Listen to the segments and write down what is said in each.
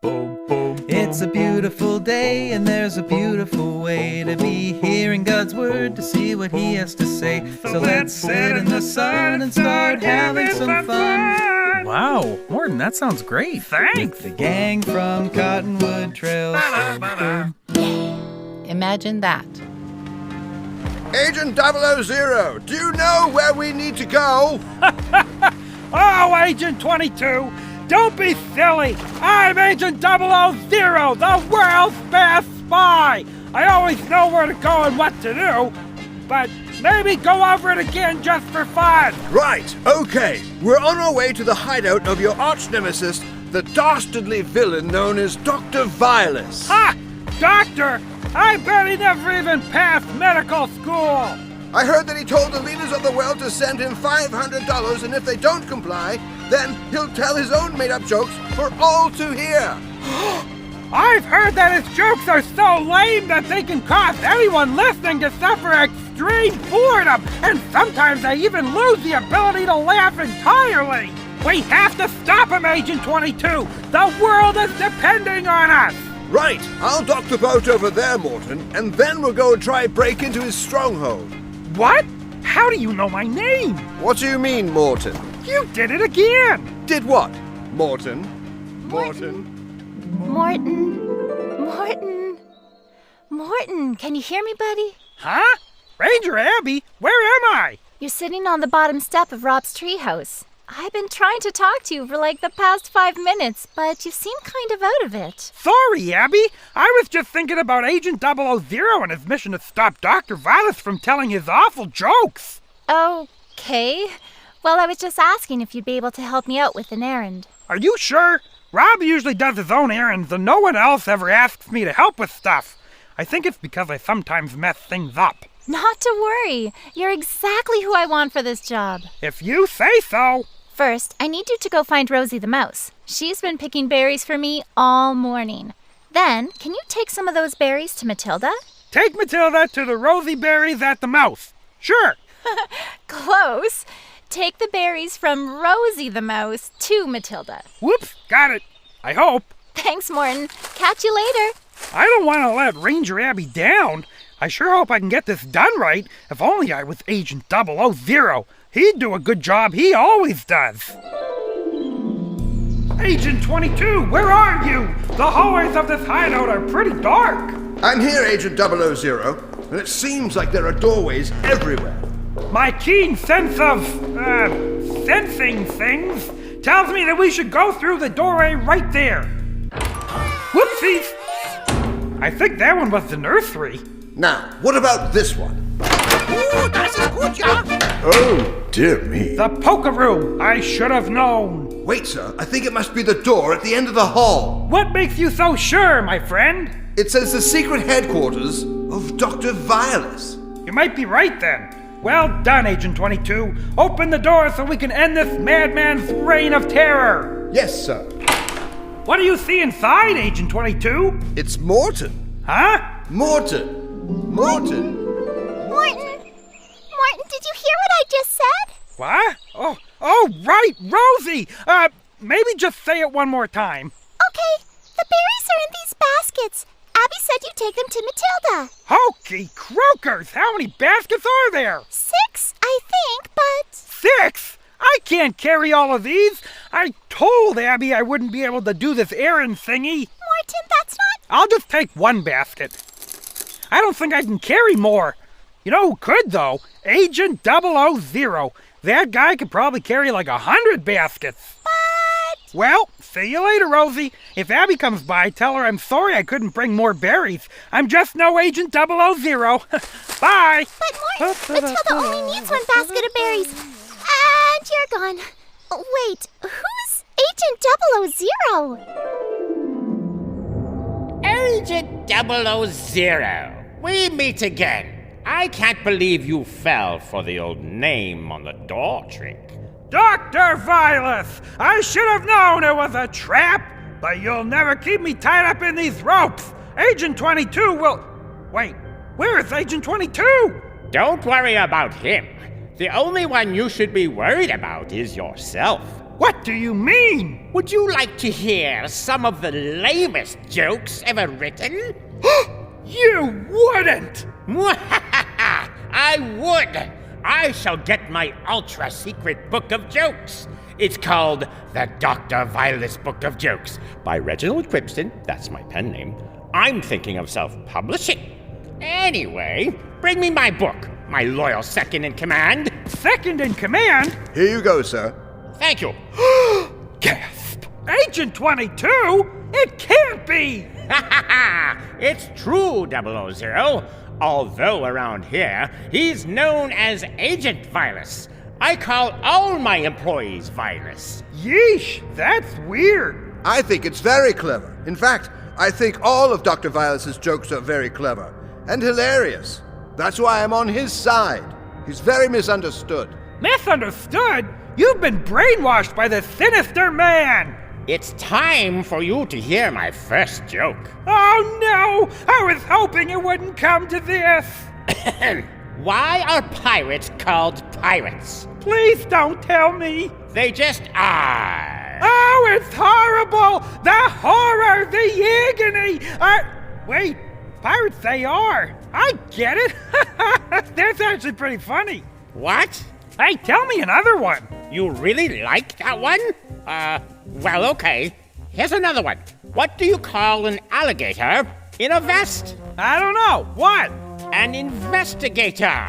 It's a beautiful day and there's a beautiful way to be hearing God's word to see what he has to say. So let's sit in the sun and start having some fun. Wow, Morton, that sounds great. Thanks. The gang from Cottonwood Trails. Imagine that. Agent 000, do you know where we need to go? Oh, Agent 22, don't be silly. I'm Agent 000, the world's best spy. I always know where to go and what to do, but maybe go over it again just for fun. Right, okay. We're on our way to the hideout of your arch-nemesis, the dastardly villain known as Dr. Vilus. Ha! Doctor! I bet he never even passed medical school. I heard that he told the leaders of the world to send him $500, and if they don't comply, then he'll tell his own made-up jokes for all to hear. I've heard that his jokes are so lame that they can cause anyone listening to suffer extreme boredom, and sometimes they even lose the ability to laugh entirely. We have to stop him, Agent 22. The world is depending on us. Right, I'll dock the boat over there, Morton, and then we'll go and try break into his stronghold. What? How do you know my name? What do you mean, Morton? You did it again! Did what? Morton? Morton? Morton, can you hear me, buddy? Huh? Ranger Abbie, where am I? You're sitting on the bottom step of Rob's treehouse. I've been trying to talk to you for like the past 5 minutes, but you seem kind of out of it. Sorry, Abby. I was just thinking about Agent 000 and his mission to stop Dr. Vilus from telling his awful jokes. Okay. Well, I was just asking if you'd be able to help me out with an errand. Are you sure? Rob usually does his own errands, and no one else ever asks me to help with stuff. I think it's because I sometimes mess things up. Not to worry. You're exactly who I want for this job. If you say so. First, I need you to go find Rosie the mouse. She's been picking berries for me all morning. Then, can you take some of those berries to Matilda? Take Matilda to the rosy berries at the mouse. Sure. Close. Take the berries from Rosie the mouse to Matilda. Whoops, got it. I hope. Thanks, Morton. Catch you later. I don't want to let Ranger Abbie down. I sure hope I can get this done right. If only I was Agent 000. He'd do a good job. He always does. Agent 22, where are you? The hallways of this hideout are pretty dark. I'm here, Agent 000, and it seems like there are doorways everywhere. My keen sense of, sensing things tells me that we should go through the doorway right there. Whoopsies! I think that one was the nursery. Now, what about this one? Oh, das ist gut, ja. Oh, dear me. The poker room. I should have known. Wait, sir. I think it must be the door at the end of the hall. What makes you so sure, my friend? It says the secret headquarters of Dr. Vilus. You might be right then. Well done, Agent 22. Open the door so we can end this madman's reign of terror. Yes, sir. What do you see inside, Agent 22? It's Morton. Huh? Morton. Morton, did you hear what I just said? What? Oh, right, Rosie. Maybe just say it one more time. Okay, the berries are in these baskets. Abby said you take them to Matilda. Hokey croakers! How many baskets are there? 6, I think, but... 6? I can't carry all of these. I told Abby I wouldn't be able to do this errand thingy. Morton, that's not... I'll just take one basket. I don't think I can carry more. You know who could, though? Agent 000. That guy could probably carry like 100 baskets. But... Well, see you later, Rosie. If Abby comes by, tell her I'm sorry I couldn't bring more berries. I'm just no Agent 000. Bye. But Morton, Matilda only needs one basket of berries. And you're gone. Wait, who's Agent 000? Agent 000, we meet again. I can't believe you fell for the old name on the door trick. Dr. Vilus, I should have known it was a trap, but you'll never keep me tied up in these ropes. Agent 22 will... Wait, where is Agent 22? Don't worry about him. The only one you should be worried about is yourself. What do you mean? Would you like to hear some of the lamest jokes ever written? You wouldn't! I would! I shall get my ultra-secret book of jokes. It's called The Dr. Vilus Book of Jokes by Reginald Quipston. That's my pen name. I'm thinking of self-publishing. Anyway, bring me my book, my loyal second-in-command. Second-in-command? Here you go, sir. Thank you. Gasp! Agent 22? It can't be! It's true, 000. Although around here, he's known as Agent Vilus. I call all my employees Vilus. Yeesh, that's weird. I think it's very clever. In fact, I think all of Dr. Vilus's jokes are very clever and hilarious. That's why I'm on his side. He's very misunderstood. Misunderstood? You've been brainwashed by the sinister man! It's time for you to hear my first joke. Oh no! I was hoping it wouldn't come to this! Why are pirates called pirates? Please don't tell me! They just are. Oh, it's horrible! The horror! The agony! Wait, pirates they are! I get it! That's actually pretty funny. What? Hey, tell me another one! You really like that one? Well, okay. Here's another one. What do you call an alligator in a vest? I don't know. What? An investigator.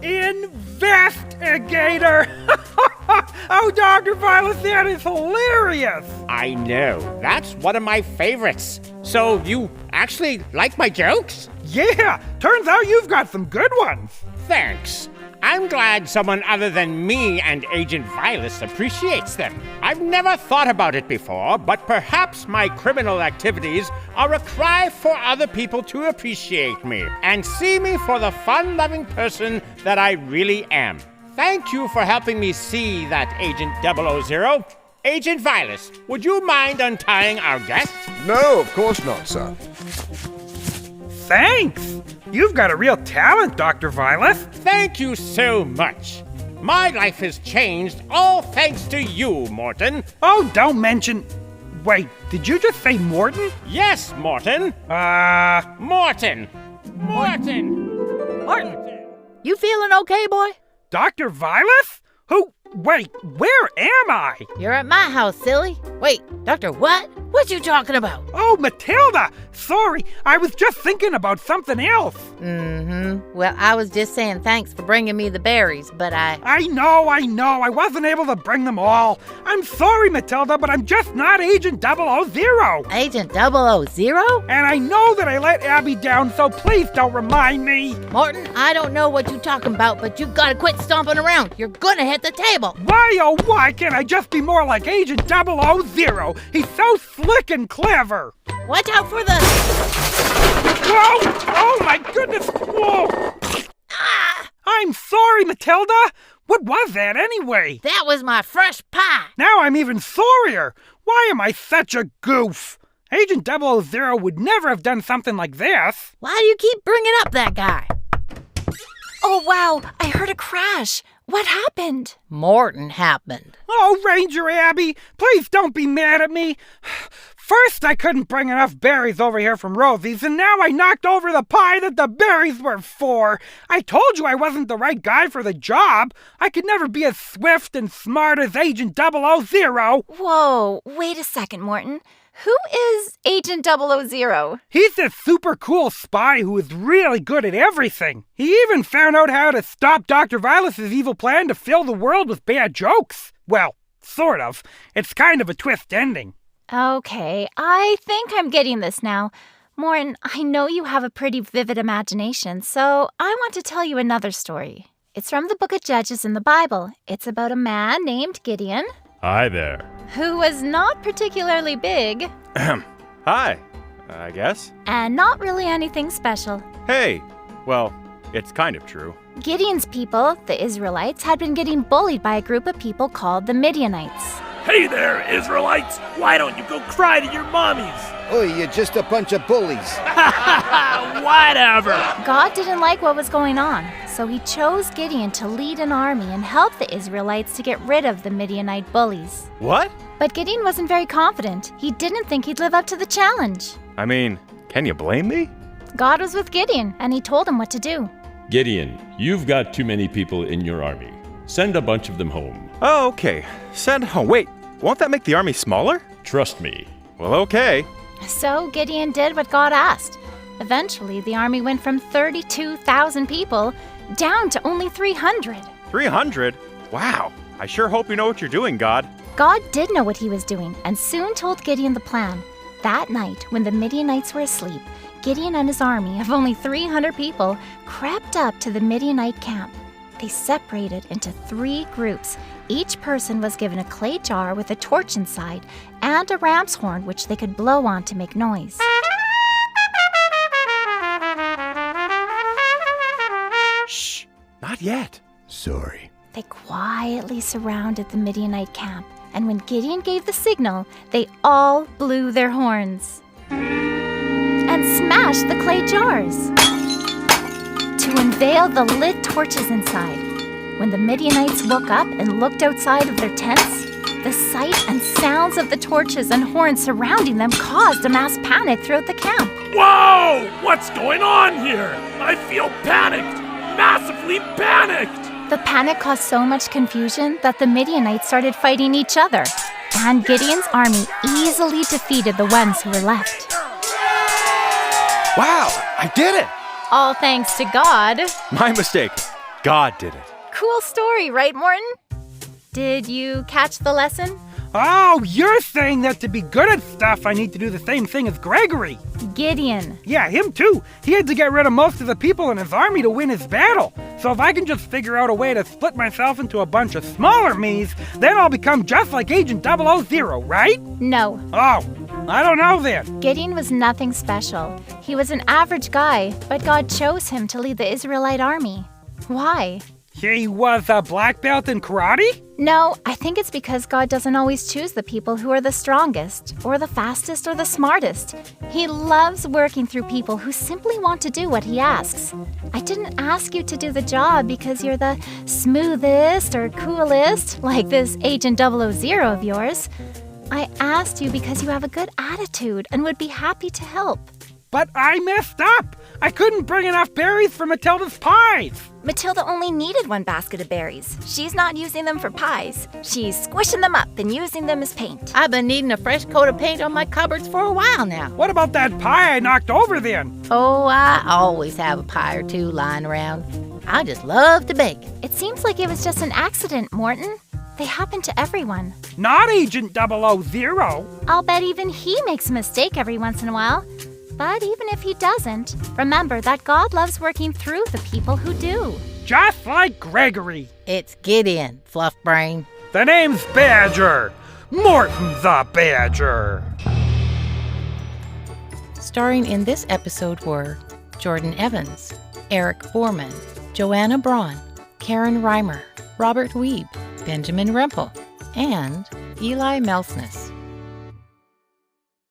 Investigator! Oh, Dr. Vilus, that is hilarious! I know. That's one of my favorites. So you actually like my jokes? Yeah, turns out you've got some good ones. Thanks. I'm glad someone other than me and Agent Vilus appreciates them. I've never thought about it before, but perhaps my criminal activities are a cry for other people to appreciate me and see me for the fun-loving person that I really am. Thank you for helping me see that, Agent 000. Agent Vilus, would you mind untying our guest? No, of course not, sir. Thanks! You've got a real talent, Dr. Vilus. Thank you so much. My life has changed, all thanks to you, Morton. Oh, don't mention... Wait, did you just say Morton? Yes, Morton. Morton. Morton, you feeling okay, boy? Dr. Vilus? Who? Wait, where am I? You're at my house, silly. Wait, Doctor what? What you talking about? Oh, Matilda! Sorry, I was just thinking about something else. Well, I was just saying thanks for bringing me the berries, but I know. I wasn't able to bring them all. I'm sorry, Matilda, but I'm just not Agent 000. Agent 000? And I know that I let Abby down, so please don't remind me. Morton, I don't know what you talking about, but you gotta quit stomping around. You're gonna hit the table. Why, oh, why can't I just be more like Agent 000? He's so slick and clever. Watch out for the... Whoa! Oh, my goodness! Whoa! Ah! I'm sorry, Matilda. What was that anyway? That was my fresh pie. Now I'm even sorrier. Why am I such a goof? Agent 000 would never have done something like this. Why do you keep bringing up that guy? Oh, wow, I heard a crash. What happened? Morton happened. Oh, Ranger Abbie, please don't be mad at me. First, I couldn't bring enough berries over here from Rosie's, and now I knocked over the pie that the berries were for. I told you I wasn't the right guy for the job. I could never be as swift and smart as Agent 000. Whoa, wait a second, Morton. Who is Agent 000? He's this super cool spy who is really good at everything. He even found out how to stop Dr. Vilus's evil plan to fill the world with bad jokes. Well, sort of. It's kind of a twist ending. Okay, I think I'm getting this now. Morton, I know you have a pretty vivid imagination, so I want to tell you another story. It's from the book of Judges in the Bible. It's about a man named Gideon. Hi there. Who was not particularly big. Hi, I guess. And not really anything special. Hey, well, it's kind of true. Gideon's people, the Israelites, had been getting bullied by a group of people called the Midianites. Hey there, Israelites! Why don't you go cry to your mommies? Oh, you're just a bunch of bullies. Whatever! God didn't like what was going on, so he chose Gideon to lead an army and help the Israelites to get rid of the Midianite bullies. What? But Gideon wasn't very confident. He didn't think he'd live up to the challenge. I mean, can you blame me? God was with Gideon, and he told him what to do. Gideon, you've got too many people in your army. Send a bunch of them home. Oh, okay. Send home. Wait, won't that make the army smaller? Trust me. Well, okay. So Gideon did what God asked. Eventually, the army went from 32,000 people down to only 300. 300? Wow. I sure hope you know what you're doing, God. God did know what he was doing and soon told Gideon the plan. That night, when the Midianites were asleep, Gideon and his army of only 300 people crept up to the Midianite camp. They separated into 3 groups. Each person was given a clay jar with a torch inside and a ram's horn which they could blow on to make noise. Shh, not yet. Sorry. They quietly surrounded the Midianite camp, and when Gideon gave the signal, they all blew their horns and smashed the clay jars to unveil the lit torches inside. When the Midianites woke up and looked outside of their tents, the sight and sounds of the torches and horns surrounding them caused a mass panic throughout the camp. Whoa! What's going on here? I feel panicked! Massively panicked! The panic caused so much confusion that the Midianites started fighting each other, and Gideon's army easily defeated the ones who were left. Wow, I did it! All thanks to God. My mistake. God did it. Cool story, right, Morton? Did you catch the lesson? Oh, you're saying that to be good at stuff, I need to do the same thing as Gregory. Gideon. Yeah, him too. He had to get rid of most of the people in his army to win his battle. So if I can just figure out a way to split myself into a bunch of smaller me's, then I'll become just like Agent 000, right? No. Oh, I don't know then. Gideon was nothing special. He was an average guy, but God chose him to lead the Israelite army. Why? He was a black belt in karate? No, I think it's because God doesn't always choose the people who are the strongest, or the fastest, or the smartest. He loves working through people who simply want to do what he asks. I didn't ask you to do the job because you're the smoothest or coolest, like this Agent 000 of yours. I asked you because you have a good attitude and would be happy to help. But I messed up. I couldn't bring enough berries for Matilda's pies. Matilda only needed 1 basket of berries. She's not using them for pies. She's squishing them up and using them as paint. I've been needing a fresh coat of paint on my cupboards for a while now. What about that pie I knocked over then? Oh, I always have a pie or two lying around. I just love to bake. It seems like it was just an accident, Morton. They happen to everyone. Not Agent 000. I'll bet even he makes a mistake every once in a while. But even if he doesn't, remember that God loves working through the people who do. Just like Gregory. It's Gideon, fluff brain. The name's Badger. Morton the Badger. Starring in this episode were Jordan Evans, Eric Borman, Joanna Braun, Karen Reimer, Robert Wiebe, Benjamin Rempel, and Eli Melsness.